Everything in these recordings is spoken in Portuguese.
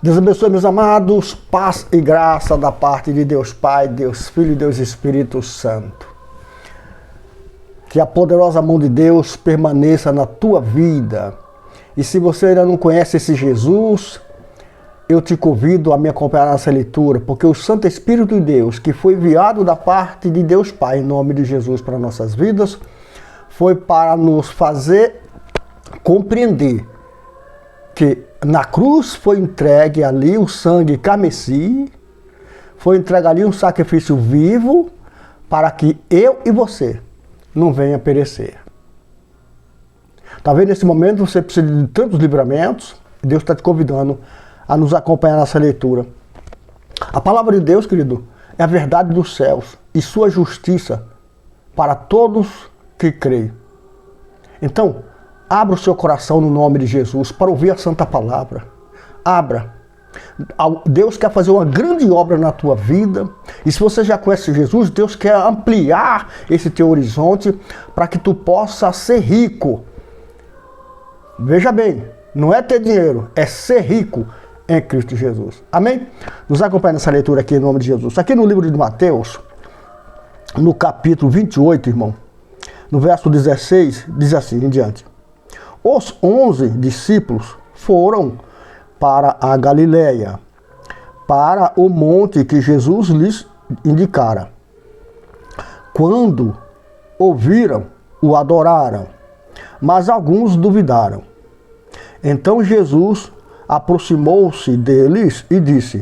Deus abençoe, meus amados, paz e graça da parte de Deus Pai, Deus Filho e Deus Espírito Santo. Que a poderosa mão de Deus permaneça na tua vida. E se você ainda não conhece esse Jesus, eu te convido a me acompanhar nessa leitura, porque o Santo Espírito de Deus, que foi enviado da parte de Deus Pai, em nome de Jesus para nossas vidas, foi para nos fazer compreender que na cruz foi entregue ali o sangue carmesim, foi entregue ali um sacrifício vivo para que eu e você não venha perecer. Talvez nesse momento você precise de tantos livramentos, Deus está te convidando a nos acompanhar nessa leitura. A palavra de Deus, querido, é a verdade dos céus e sua justiça para todos que creem. Então, abra o seu coração no nome de Jesus para ouvir a santa palavra. Abra. Deus quer fazer uma grande obra na tua vida. E se você já conhece Jesus, Deus quer ampliar esse teu horizonte para que tu possa ser rico. Veja bem, não é ter dinheiro, é ser rico em Cristo Jesus. Amém? Nos acompanhe nessa leitura aqui em nome de Jesus. Aqui no livro de Mateus, no capítulo 28, irmão, no verso 16, diz assim em diante. Os 11 discípulos foram para a Galileia, para o monte que Jesus lhes indicara. Quando ouviram, o adoraram, mas alguns duvidaram. Então Jesus aproximou-se deles e disse: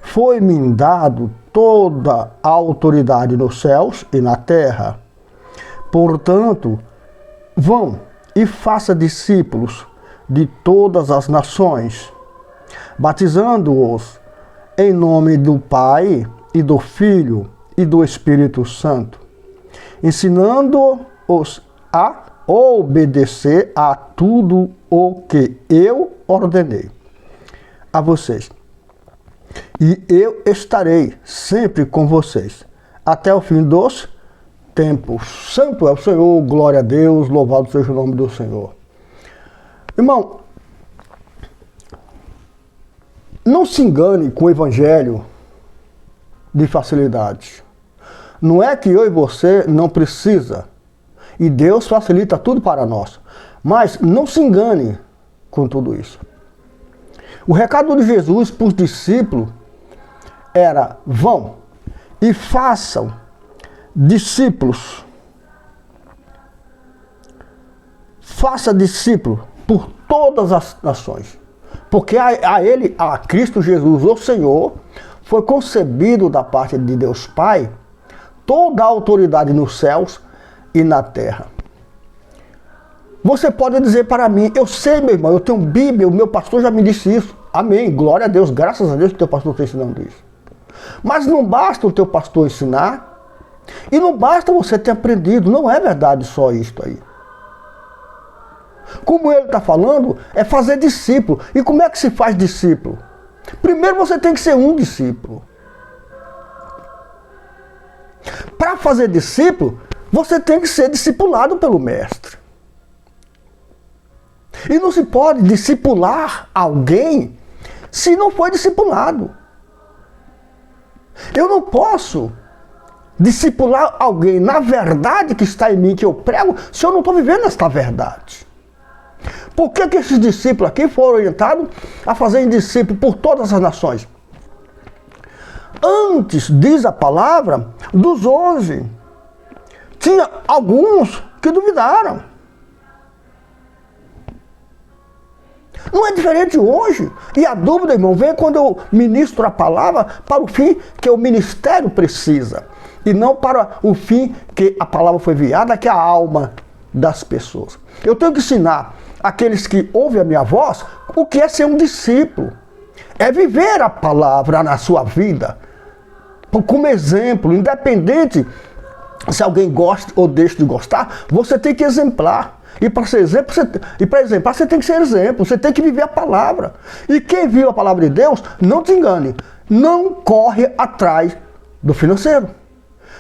Foi-me dado toda a autoridade nos céus e na terra. Portanto, vão e faça discípulos de todas as nações, batizando-os em nome do Pai e do Filho e do Espírito Santo, ensinando-os a obedecer a tudo o que eu ordenei a vocês. E eu estarei sempre com vocês até o fim dos tempos. Santo é o Senhor, glória a Deus, louvado seja o nome do Senhor. Irmão, não se engane com o evangelho de facilidade. Não é que eu e você não precisa, e Deus facilita tudo para nós, mas não se engane com tudo isso. O recado de Jesus para os discípulos era: vão e façam discípulos. Faça discípulo por todas as nações. Porque a Cristo Jesus, o Senhor, foi concebido da parte de Deus Pai toda a autoridade nos céus e na terra. Você pode dizer para mim: eu sei, meu irmão, eu tenho Bíblia, o meu pastor já me disse isso. Amém, glória a Deus, graças a Deus que o teu pastor está ensinando isso. Mas não basta o teu pastor ensinar, e não basta você ter aprendido, não é verdade só isto aí. Como ele está falando, é fazer discípulo. E como é que se faz discípulo? Primeiro você tem que ser um discípulo. Para fazer discípulo, você tem que ser discipulado pelo mestre. E não se pode discipular alguém se não foi discipulado. Eu não posso discipular alguém na verdade que está em mim, que eu prego, se eu não estou vivendo esta verdade. Por que esses discípulos aqui foram orientados a fazerem discípulos por todas as nações? Antes, diz a palavra, dos 11, tinha alguns que duvidaram. Não é diferente hoje. E a dúvida, irmão, vem quando eu ministro a palavra para o fim que o ministério precisa. E não para o fim que a palavra foi enviada, que é a alma das pessoas. Eu tenho que ensinar aqueles que ouvem a minha voz o que é ser um discípulo. É viver a palavra na sua vida como exemplo, independente se alguém gosta ou deixa de gostar, você tem que exemplar. E para ser exemplo, exemplar, você tem que ser exemplo, você tem que viver a palavra. E quem vive a palavra de Deus, não te engane, não corre atrás do financeiro.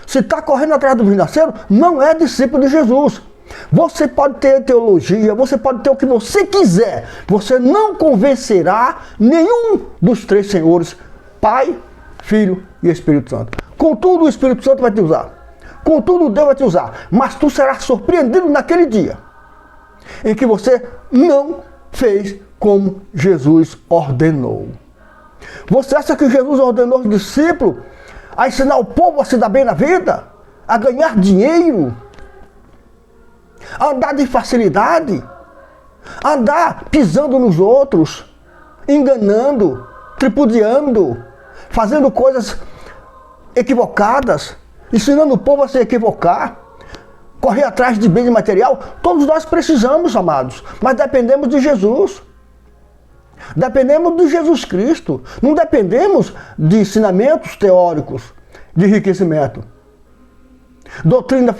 Se está correndo atrás do financeiro, não é discípulo de Jesus. Você pode ter teologia, você pode ter o que você quiser. Você não convencerá nenhum dos três senhores, Pai, Filho e Espírito Santo. Contudo, o Espírito Santo vai te usar. Contudo, Deus vai te usar. Mas tu serás surpreendido naquele dia em que você não fez como Jesus ordenou. Você acha que Jesus ordenou os discípulos a ensinar o povo a se dar bem na vida? A ganhar dinheiro? A andar de facilidade? A andar pisando nos outros? Enganando? Tripudiando? Fazendo coisas equivocadas? Ensinando o povo a se equivocar? Correr atrás de bens material? Todos nós precisamos, amados, mas dependemos de Jesus. Dependemos de Jesus Cristo. Não dependemos de ensinamentos teóricos, de enriquecimento. Doutrina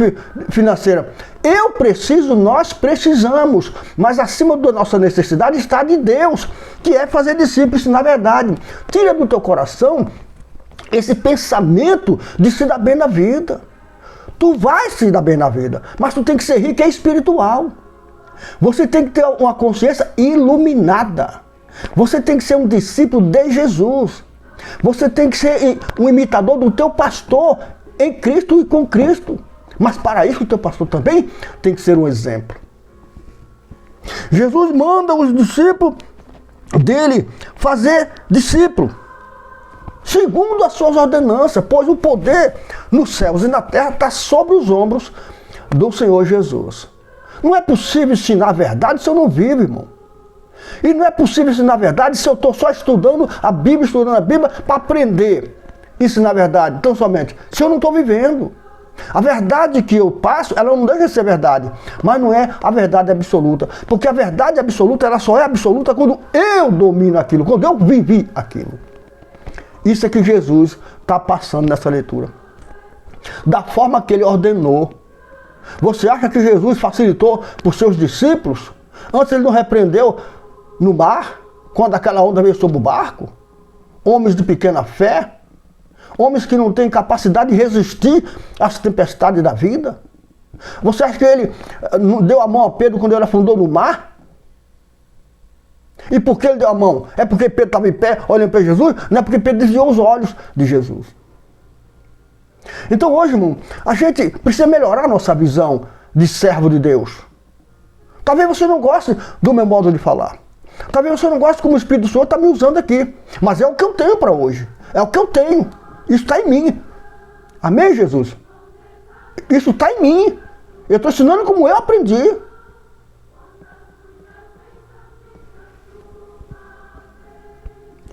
financeira. Eu preciso, nós precisamos, mas acima da nossa necessidade está de Deus, que é fazer discípulos, ensinar a verdade. Tira do teu coração esse pensamento de se dar bem na vida. Tu vai se dar bem na vida, mas tu tem que ser rico e espiritual. Você tem que ter uma consciência iluminada. Você tem que ser um discípulo de Jesus. Você tem que ser um imitador do teu pastor em Cristo e com Cristo. Mas para isso o teu pastor também tem que ser um exemplo. Jesus manda os discípulos dele fazer discípulo, segundo as suas ordenanças, pois o poder nos céus e na terra está sobre os ombros do Senhor Jesus. Não é possível ensinar a verdade se eu não vivo, irmão. E não é possível ensinar a verdade se eu estou só estudando a Bíblia para aprender. Ensinar a verdade, tão somente, se eu não estou vivendo. A verdade que eu passo, ela não deixa de ser verdade, mas não é a verdade absoluta. Porque a verdade absoluta, ela só é absoluta quando eu domino aquilo, quando eu vivi aquilo. Isso é que Jesus está passando nessa leitura. Da forma que ele ordenou. Você acha que Jesus facilitou para os seus discípulos? Antes ele não repreendeu no mar, quando aquela onda veio sobre o barco? Homens de pequena fé? Homens que não têm capacidade de resistir às tempestades da vida? Você acha que ele não deu a mão a Pedro quando ele afundou no mar? E por que ele deu a mão? É porque Pedro estava em pé olhando para Jesus? Não é porque Pedro desviou os olhos de Jesus. Então hoje, irmão, a gente precisa melhorar a nossa visão de servo de Deus. Talvez você não goste do meu modo de falar. Talvez você não goste como o Espírito do Senhor está me usando aqui. Mas é o que eu tenho para hoje. É o que eu tenho. Isso está em mim. Amém, Jesus? Isso está em mim. Eu estou ensinando como eu aprendi.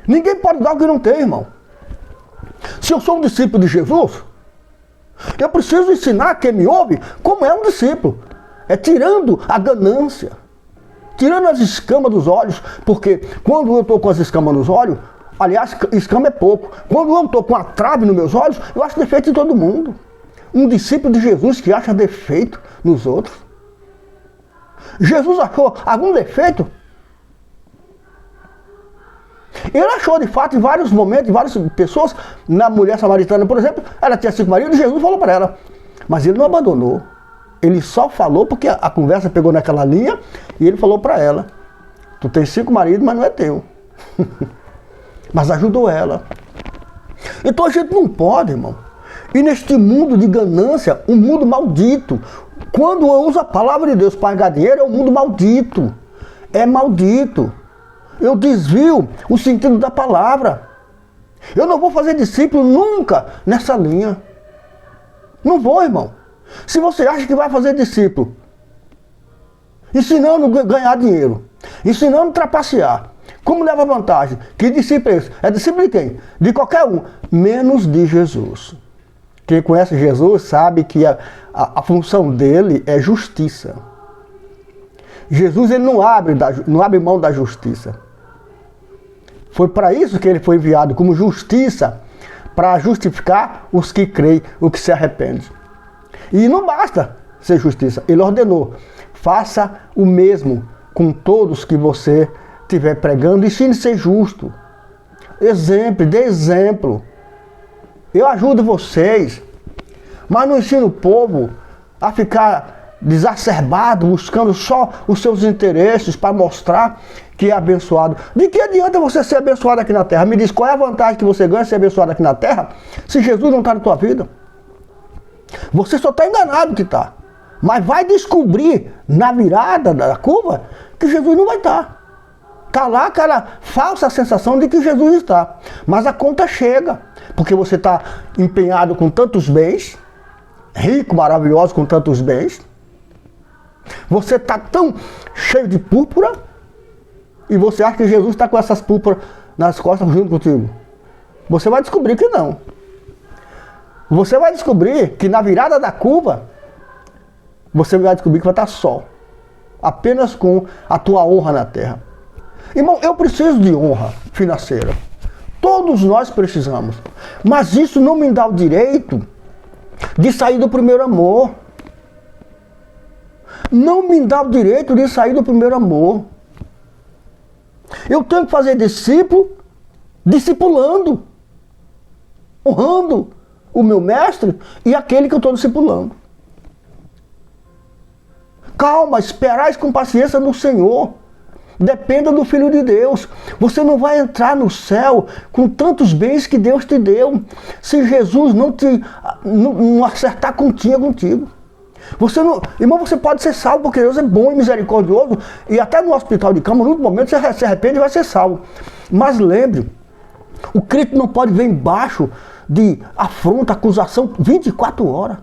Ninguém pode dar o que não tem, irmão. Se eu sou um discípulo de Jesus, eu preciso ensinar quem me ouve como é um discípulo. É tirando a ganância, tirando as escamas dos olhos, porque quando eu estou com as escamas nos olhos, aliás, escama é pouco. Quando eu estou com a trave nos meus olhos, eu acho defeito em todo mundo. Um discípulo de Jesus que acha defeito nos outros. Jesus achou algum defeito? Ele achou de fato em vários momentos, em várias pessoas. Na mulher samaritana, por exemplo, ela tinha 5 maridos e Jesus falou para ela. Mas ele não abandonou. Ele só falou porque a conversa pegou naquela linha e ele falou para ela: tu tens 5 maridos, mas não é teu. Mas ajudou ela. Então a gente não pode, irmão. E neste mundo de ganância, um mundo maldito. Quando eu uso a palavra de Deus para ganhar dinheiro, é um mundo maldito. É maldito. Eu desvio o sentido da palavra. Eu não vou fazer discípulo nunca nessa linha. Não vou, irmão. Se você acha que vai fazer discípulo ensinando a ganhar dinheiro, ensinando a trapacear, como leva vantagem? Que discípulo é esse? É discípulo de quem? De qualquer um, menos de Jesus. Quem conhece Jesus sabe que a função dele é justiça. Jesus ele não abre mão da justiça. Foi para isso que ele foi enviado, como justiça, para justificar os que creem, os que se arrependem. E não basta ser justiça, ele ordenou: faça o mesmo com todos que você estiver pregando, ensine a ser justo. Exemplo, dê exemplo. Eu ajudo vocês, mas não ensino o povo a ficar desacerbado, buscando só os seus interesses para mostrar que é abençoado. De que adianta você ser abençoado aqui na terra? Me diz, qual é a vantagem que você ganha de ser abençoado aqui na terra se Jesus não está na tua vida? Você só está enganado que está. Mas vai descobrir na virada da curva que Jesus não vai estar. Está lá aquela falsa sensação de que Jesus está. Mas a conta chega, porque você está empenhado com tantos bens, rico, maravilhoso com tantos bens. Você está tão cheio de púrpura e você acha que Jesus está com essas púrpuras nas costas junto contigo. Você vai descobrir que não. Você vai descobrir que na virada da curva, você vai descobrir que vai estar só. Apenas com a tua honra na terra. Irmão, eu preciso de honra financeira. Todos nós precisamos. Mas isso não me dá o direito de sair do primeiro amor. Não me dá o direito de sair do primeiro amor. Eu tenho que fazer discípulo, discipulando, honrando o meu mestre e aquele que eu estou discipulando. Calma, esperais com paciência no Senhor. Dependa do Filho de Deus. Você não vai entrar no céu com tantos bens que Deus te deu, se Jesus não acertar contigo. Você não, irmão, você pode ser salvo porque Deus é bom e misericordioso, e até no hospital de cama, no momento você se arrepende e vai ser salvo. Mas lembre, o crente não pode ver embaixo de afronta, acusação 24 horas.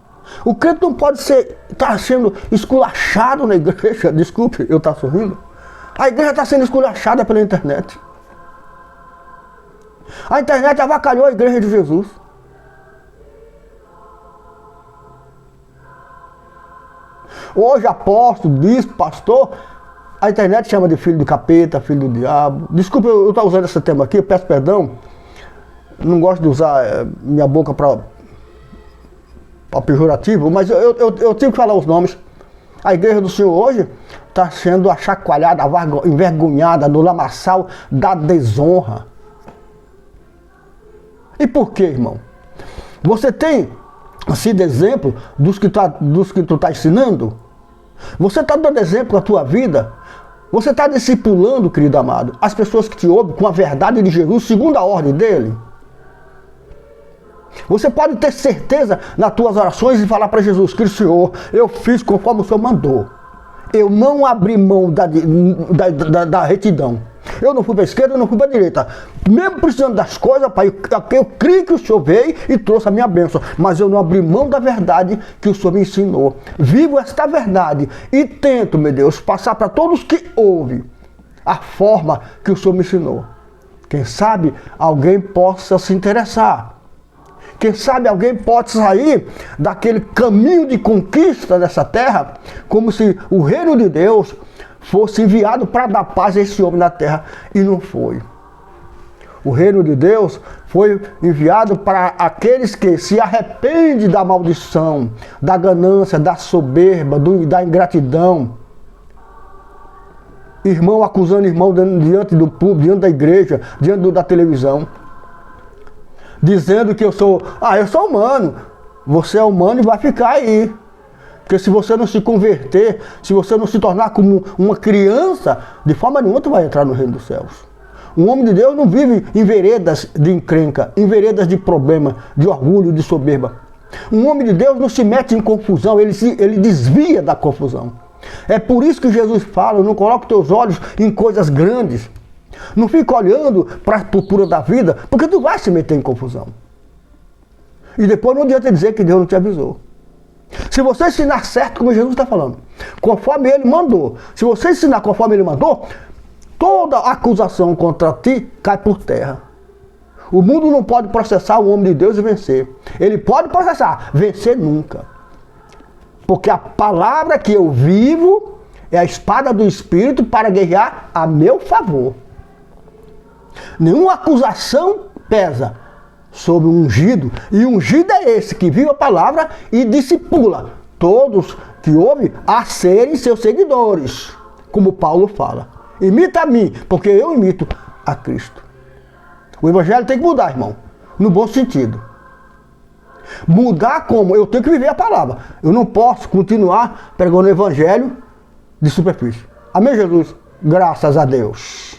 O crente não pode estar sendo esculachado na igreja. Desculpe, eu estou sorrindo. A igreja está sendo esculachada pela internet. A internet avacalhou a igreja de Jesus. Hoje, apóstolo, bispo, pastor, a internet chama de filho do capeta, filho do diabo. Desculpa, eu estou usando esse tema aqui, eu peço perdão. Não gosto de usar minha boca para pejorativo, mas eu tenho que falar os nomes. A igreja do Senhor hoje está sendo achacoalhada, envergonhada no lamaçal da desonra. E por quê, irmão? Você tem sido exemplo dos que tu está ensinando? Você está dando exemplo na tua vida? Você está discipulando, querido amado, as pessoas que te ouvem com a verdade de Jesus, segundo a ordem dele? Você pode ter certeza nas tuas orações e falar para Jesus Cristo: Senhor, eu fiz conforme o Senhor mandou. Eu não abri mão da retidão. Eu não fui para a esquerda, eu não fui para a direita. Mesmo precisando das coisas, Pai, eu creio que o Senhor veio e trouxe a minha bênção. Mas eu não abri mão da verdade que o Senhor me ensinou. Vivo esta verdade e tento, meu Deus, passar para todos que ouvem a forma que o Senhor me ensinou. Quem sabe alguém possa se interessar. Quem sabe alguém pode sair daquele caminho de conquista dessa terra, como se o reino de Deus fosse enviado para dar paz a esse homem na terra, e não foi. O reino de Deus foi enviado para aqueles que se arrependem da maldição, da ganância, da soberba, da ingratidão. Irmão acusando irmão diante do público, diante da igreja, diante da televisão. Dizendo que eu sou humano. Você é humano e vai ficar aí. Porque se você não se converter, se você não se tornar como uma criança, de forma nenhuma tu vai entrar no reino dos céus. Um homem de Deus não vive em veredas de encrenca, em veredas de problema, de orgulho, de soberba. Um homem de Deus não se mete em confusão, ele desvia da confusão. É por isso que Jesus fala: não coloque teus olhos em coisas grandes. Não fica olhando para a estrutura da vida, porque tu vai se meter em confusão. E depois não adianta dizer que Deus não te avisou. Se você ensinar certo, como Jesus está falando, conforme Ele mandou, se você ensinar conforme Ele mandou, toda acusação contra ti cai por terra. O mundo não pode processar o homem de Deus e vencer. Ele pode processar, vencer nunca. Porque a palavra que eu vivo é a espada do Espírito para guerrear a meu favor. Nenhuma acusação pesa sobre o ungido, e o ungido é esse que vive a palavra e discipula todos que ouvem a serem seus seguidores, como Paulo fala. Imita a mim, porque eu imito a Cristo. O evangelho tem que mudar, irmão, no bom sentido. Mudar como? Eu tenho que viver a palavra. Eu não posso continuar pregando o evangelho de superfície. Amém, Jesus? Graças a Deus.